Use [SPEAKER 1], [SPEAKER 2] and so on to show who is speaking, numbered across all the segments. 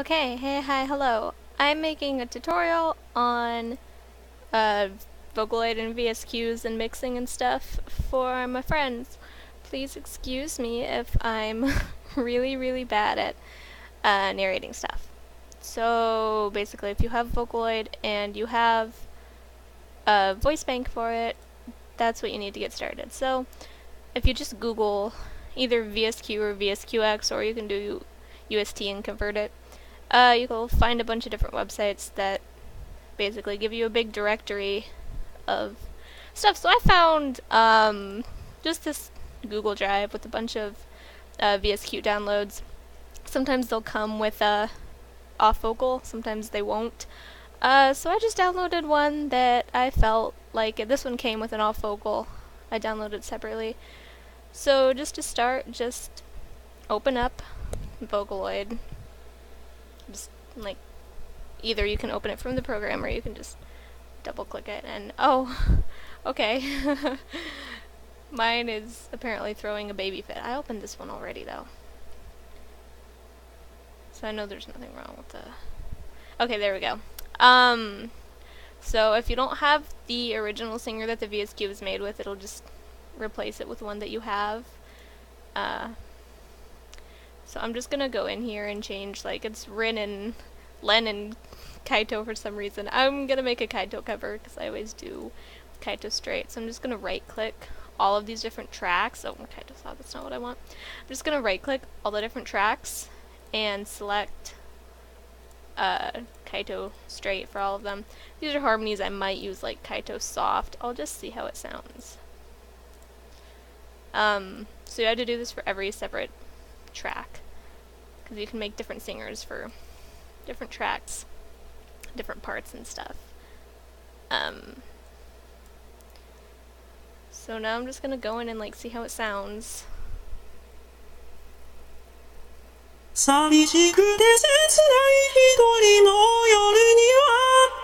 [SPEAKER 1] Okay, hey, hi, hello. I'm making a tutorial on Vocaloid and VSQs and mixing and stuff for my friends. Please excuse me if I'm really bad at narrating stuff. So basically, if you have Vocaloid and you have a voice bank for it, that's what you need to get started. So if you just Google either VSQ or VSQX, or you can do UST and convert it, you'll find a bunch of different websites that basically give you a big directory of stuff. So I found just this Google Drive with a bunch of VSQ downloads. Sometimes they'll come with off vocal, sometimes they won't. So I just downloaded one that I felt like this one came with an off vocal. I downloaded it separately. So just to start, just open up Vocaloid. Just like either you can open it from the program or you can just double click it and oh, okay. Mine is apparently throwing a baby fit. I opened this one already though, so I know there's nothing wrong with the... Okay, there we go. So if you don't have the original singer that the VSQ is made with, it'll just replace it with one that you have. So I'm just gonna go in here and change, like, it's Rin and Len and Kaito for some reason. I'm gonna make a Kaito cover because I always do Kaito straight. So I'm just gonna right click all of these different tracks. Oh, Kaito thought that's not what I want. I'm just gonna right click all the different tracks and select Kaito straight for all of them. These are harmonies I might use like Kaito soft. I'll just see how it sounds. So you have to do this for every separate track, because you can make different singers for different tracks, different parts and stuff. So now I'm just gonna go in and like see how it sounds.
[SPEAKER 2] 寂しくて切ない一人の夜には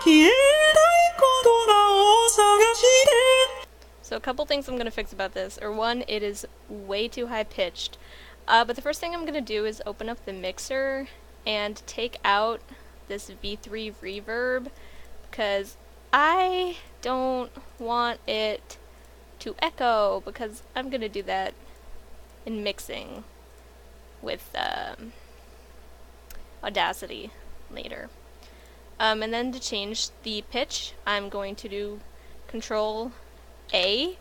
[SPEAKER 2] 消えない言葉を探して
[SPEAKER 1] So a couple things I'm going to fix about this. Or one, it is way too high pitched. But the first thing I'm going to do is open up the mixer and take out this V3 reverb, because I don't want it to echo, because I'm going to do that in mixing with Audacity later. And then to change the pitch, I'm going to do Control A.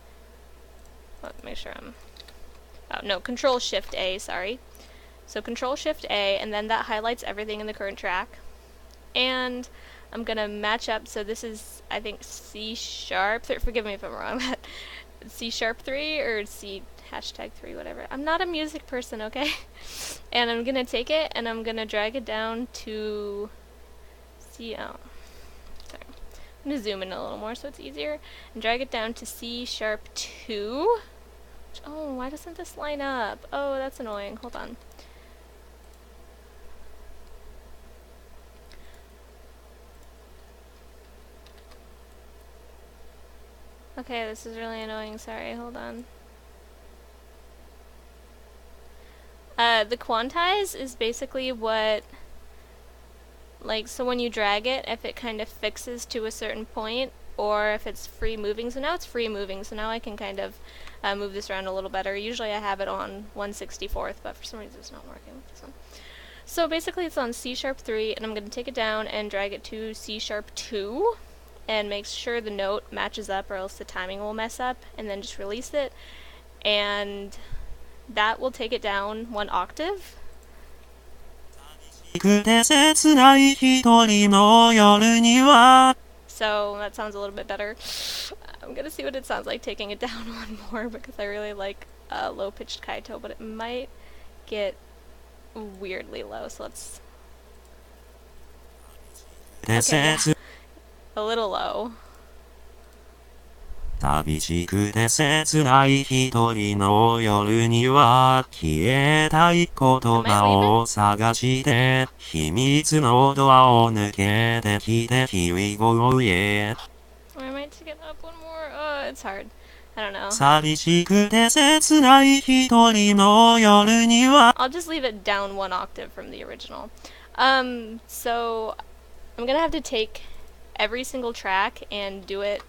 [SPEAKER 1] Make sure I'm... Oh, no, Control Shift A, sorry. So Control Shift A, and then that highlights everything in the current track. And I'm gonna match up, so this is, I think, C sharp. Forgive me if I'm wrong, but C sharp 3 or C hashtag 3, whatever. I'm not a music person, okay? And I'm gonna take it and I'm gonna drag it down to C. Oh, sorry. I'm gonna zoom in a little more so it's easier, and drag it down to C sharp 2. Oh, why doesn't this line up? Oh, that's annoying. Hold on. Okay, this is really annoying. Sorry, hold on. The quantize is basically what, like, so when you drag it, if it kind of fixes to a certain point, or if it's free moving. So now it's free moving, so now I can kind of move this around a little better. Usually I have it on 1/64th, but for some reason it's not working with this one. So basically it's on C sharp 3, and I'm going to take it down and drag it to C sharp 2, and make sure the note matches up, or else the timing will mess up, and then just release it, and that will take it down 1 octave.
[SPEAKER 2] 寂しくて切ない一人の夜には
[SPEAKER 1] So that sounds a little bit better. I'm gonna see what it sounds like taking it down one more, because I really like low-pitched Kaito, but it might get weirdly low, so let's... Okay, yeah. A little low.
[SPEAKER 2] 寂しくて切ない一人の夜には消えたい言葉を探して秘密のドアを抜けてきて Here we go, yeah.
[SPEAKER 1] Or I might take it up one more. It's hard. I don't know.
[SPEAKER 2] 寂しくて切ない一人の夜には
[SPEAKER 1] I'll just leave it down 1 octave from the original. So I'm gonna have to take every single track and do it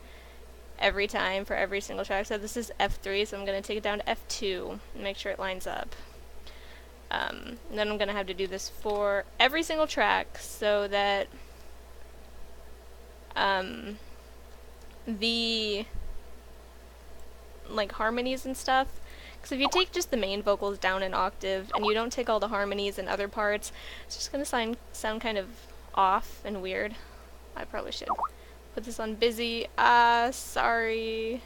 [SPEAKER 1] every time for every single track. So this is F3, so I'm gonna take it down to F2 and make sure it lines up. And then I'm gonna have to do this for every single track so that the like harmonies and stuff, because if you take just the main vocals down an octave and you don't take all the harmonies and other parts, it's just gonna sound kind of off and weird. I probably should put this on busy. Sorry.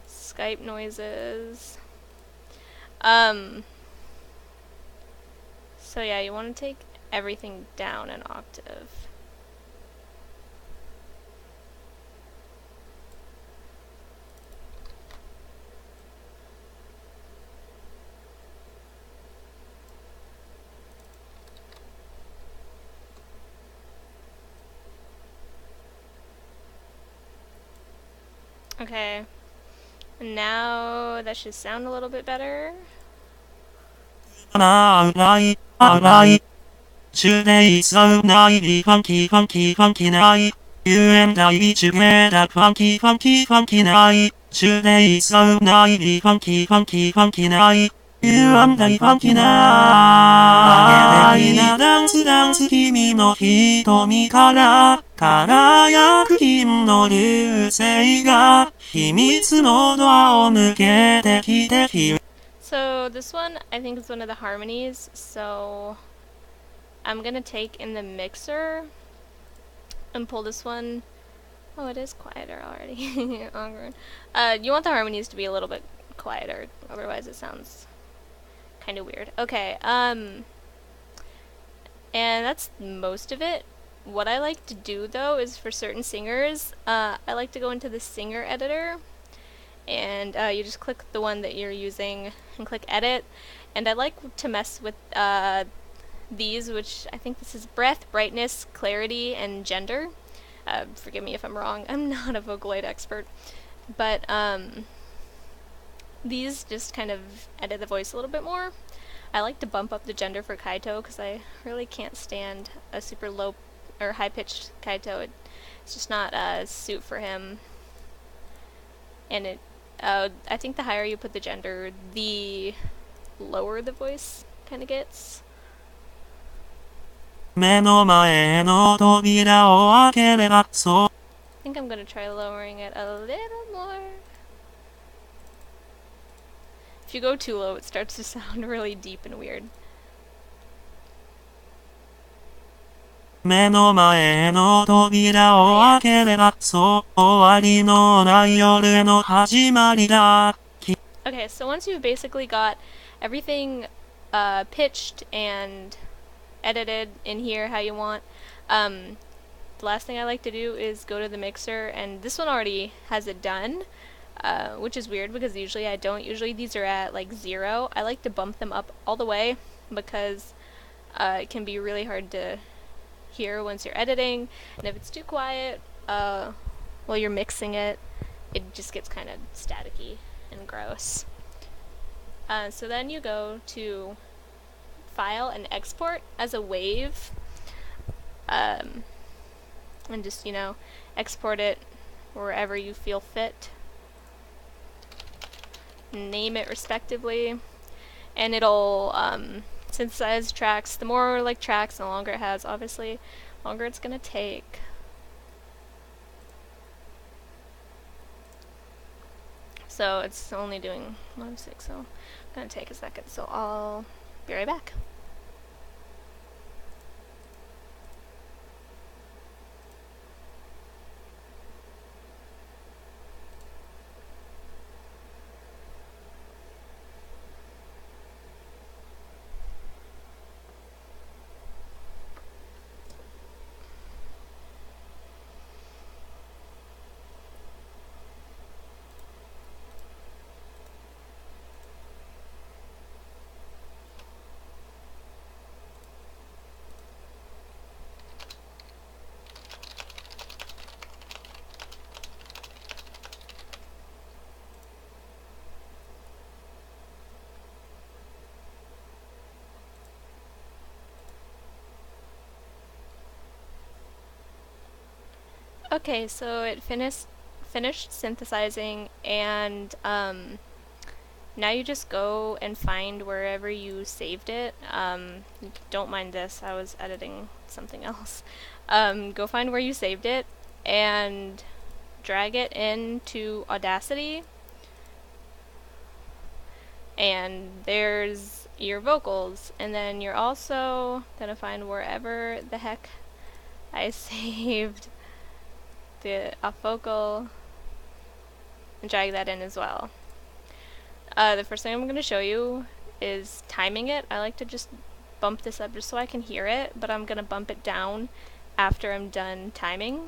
[SPEAKER 1] Skype noises. So yeah, you want to take everything down an octave. Okay. Now that should sound a little bit better.
[SPEAKER 2] ないシュレイサウナイリファンキーファンキーファンキーナイ You and I together ファンキーファンキーファンキーナイシュレイサウナイリファンキーファンキーファンキーナイ You and I ファンキーナイダンスダンス君の瞳から輝く金の流星が秘密のドアを抜けてきて
[SPEAKER 1] So this one I think is one of the harmonies, so I'm gonna take in the mixer and pull this one. Oh, it is quieter already. Awkward. You want the harmonies to be a little bit quieter, otherwise it sounds kind of weird. Okay, and that's most of it. What I like to do though is for certain singers, I like to go into the singer editor, and you just click the one that you're using and click edit, and I like to mess with these, which I think this is breath, brightness, clarity, and gender. Forgive me if I'm wrong, I'm not a Vocaloid expert, but these just kind of edit the voice a little bit more. I like to bump up the gender for Kaito because I really can't stand a super low or high-pitched Kaito. It's just not a suit for him, and I think the higher you put the gender, the lower the voice kind of gets.
[SPEAKER 2] 目の前の扉を開ければそう
[SPEAKER 1] I think I'm gonna try lowering it a little more. If you go too low, it starts to sound really deep and weird.
[SPEAKER 2] 目の前の扉を開ければそう終わりのない夜への始まりだ
[SPEAKER 1] Okay, so once you've basically got everything pitched and edited in here how you want, the last thing I like to do is go to the mixer, and this one already has it done, which is weird because usually I don't. Usually these are at like 0. I like to bump them up all the way because it can be really hard to hear once you're editing, and if it's too quiet while you're mixing it, it just gets kind of staticky and gross. So then you go to File and Export as a wave, and just, you know, export it wherever you feel fit. Name it respectively, and it'll synthesize tracks. The more like tracks, the longer it has, obviously, longer it's gonna take. So it's only doing 1 of 6, so it's gonna take a second. So I'll be right back. Okay, so it finished synthesizing, and now you just go and find wherever you saved it. Don't mind this, I was editing something else. Go find where you saved it and drag it into Audacity, and there's your vocals. And then you're also gonna find wherever the heck I saved the off vocal and drag that in as well. The first thing I'm going to show you is timing it. I like to just bump this up just so I can hear it, but I'm going to bump it down after I'm done timing.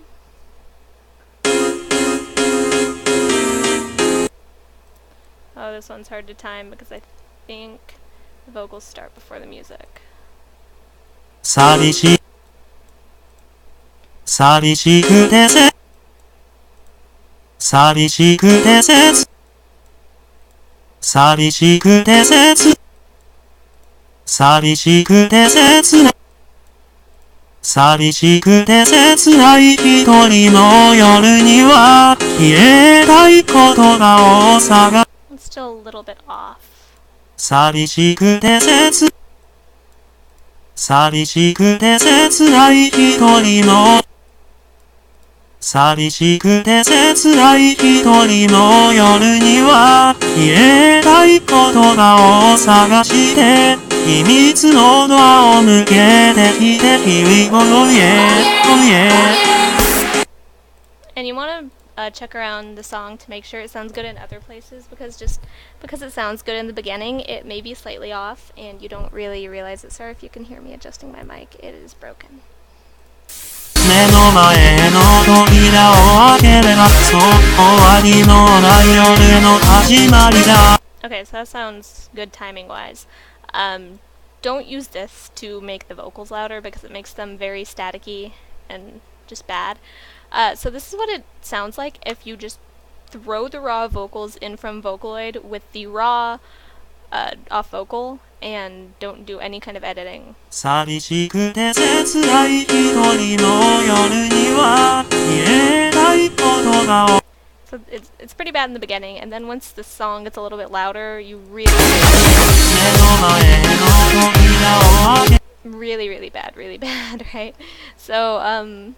[SPEAKER 1] Oh, this one's hard to time because I think the vocals start before the music.
[SPEAKER 2] 寂しくて寂しくて寂しくて寂しくて寂しくて切ない一人の夜には消えたい言葉を探
[SPEAKER 1] It's still a little bit off.
[SPEAKER 2] 寂しくて寂しくて切ない一人の寂しくて切ない一人の夜には消えたい言葉を探して秘密のドアを抜けてきて君を
[SPEAKER 1] And you want to check around the song to make sure it sounds good in other places, because just because it sounds good in the beginning, it may be slightly off and you don't really realize it. Sorry if you can hear me adjusting my mic, it is broken.
[SPEAKER 2] 目の前の扉を開ければそう終わりのない夜の始まりだ
[SPEAKER 1] Okay, so that sounds good timing wise. Don't use this to make the vocals louder because it makes them very staticky and just bad. So this is what it sounds like if you just throw the raw vocals in from Vocaloid with the raw off vocal and don't do any kind of editing.
[SPEAKER 2] 寂しくて切ない一人の夜には消えない言葉を
[SPEAKER 1] So it's pretty bad in the beginning, and then once the song gets a little bit louder, you really bad, right? So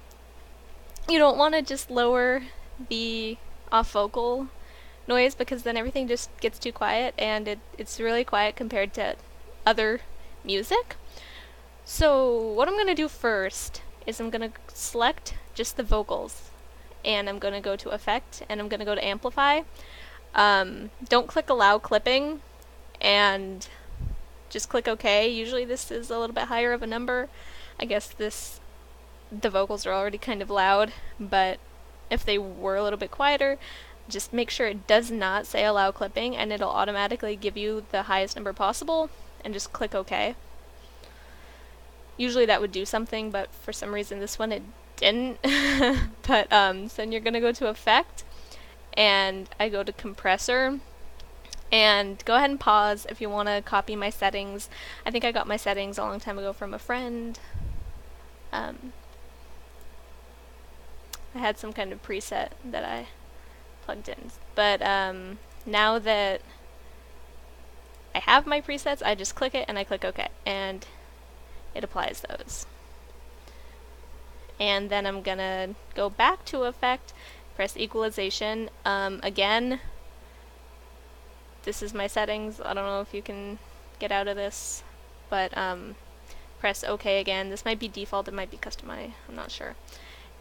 [SPEAKER 1] you don't want to just lower the off vocal noise because then everything just gets too quiet, and it's really quiet compared to other music. So what I'm going to do first is I'm going to select just the vocals, and I'm going to go to Effect, and I'm going to go to Amplify. Don't click Allow Clipping, and just click OK. Usually this is a little bit higher of a number. I guess the vocals are already kind of loud, but if they were a little bit quieter, just make sure it does not say Allow Clipping, and it'll automatically give you the highest number possible, and just click OK. Usually that would do something, but for some reason this one it didn't. But so then you're gonna go to Effect, and I go to Compressor, and go ahead and pause if you want to copy my settings. I think I got my settings a long time ago from a friend. I had some kind of preset that I plugged in, but now that I have my presets, I just click it and I click OK, and it applies those. And then I'm gonna go back to Effect, press Equalization. Again, this is my settings. I don't know if you can get out of this, but press OK again. This might be default, it might be customized, I'm not sure.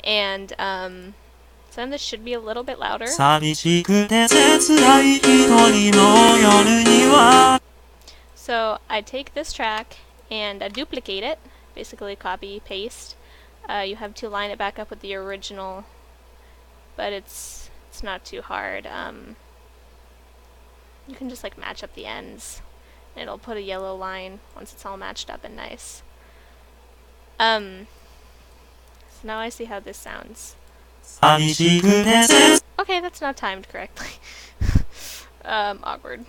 [SPEAKER 1] And so then this should be a little bit louder. So I take this track and I duplicate it, basically copy, paste. You have to line it back up with the original, but it's not too hard. You can just like match up the ends, and it'll put a yellow line once it's all matched up and nice. So now I see how this sounds. Okay, that's not timed correctly. Awkward.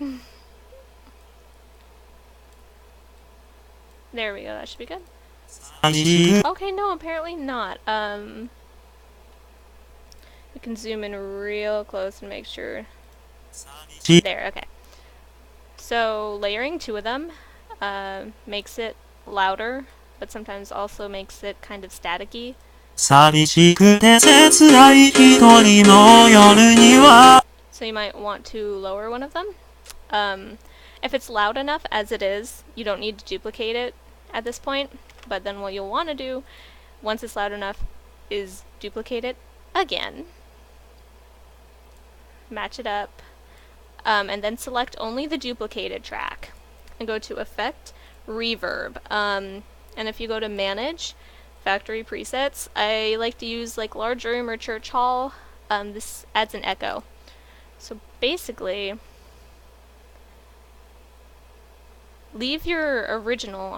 [SPEAKER 1] There we go, that should be good. Okay, no, apparently not. can zoom in real close and make sure.
[SPEAKER 2] し
[SPEAKER 1] There, okay. So layering two of them makes it louder, but sometimes also makes it kind of staticky.
[SPEAKER 2] 寂しくて切ない一人の夜には
[SPEAKER 1] So you might want to lower one of them. If it's loud enough as it is, you don't need to duplicate it at this point, but then what you'll want to do, once it's loud enough, is duplicate it again. Match it up. And then select only the duplicated track. And go to Effect, Reverb. And if you go to Manage, Factory Presets, I like to use like Large Room or Church Hall. This adds an echo. So basically, leave your original,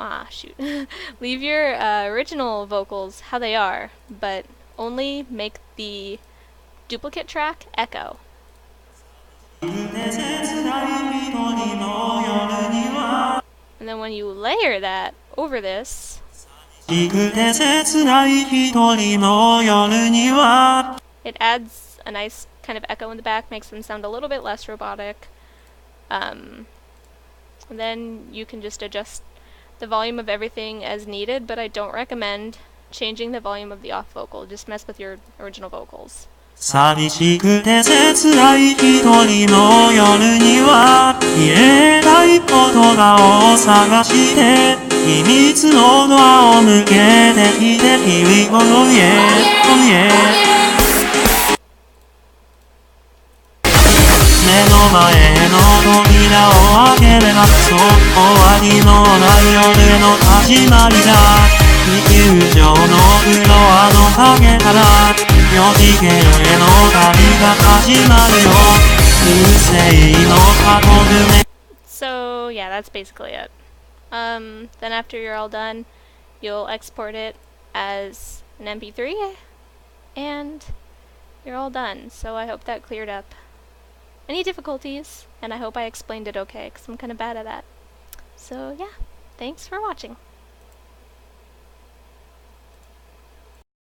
[SPEAKER 1] leave your original vocals how they are, but only make the duplicate track echo.
[SPEAKER 2] 切ない一人の夜には
[SPEAKER 1] And then when you layer that over this,
[SPEAKER 2] 寂しくて切ない一人の夜には
[SPEAKER 1] it adds a nice kind of echo in the back, makes them sound a little bit less robotic. And then you can just adjust the volume of everything as needed, but I don't recommend changing the volume of the off vocal. Just mess with your original vocals.
[SPEAKER 2] 寂しくて切ない一人の夜には言えない言葉を探して秘密のドアを抜けてきて日々を言え目の前の扉を開ければそう終わりのない夜の始まりだ地球上のフロアの影から4次元への旅が始まるよ流星の箱舟
[SPEAKER 1] So yeah, that's basically it. Then after you're all done, you'll export it as an MP3 and you're all done. So I hope that cleared up any difficulties, and I hope I explained it okay, because I'm kind of bad at that. So yeah, thanks for watching.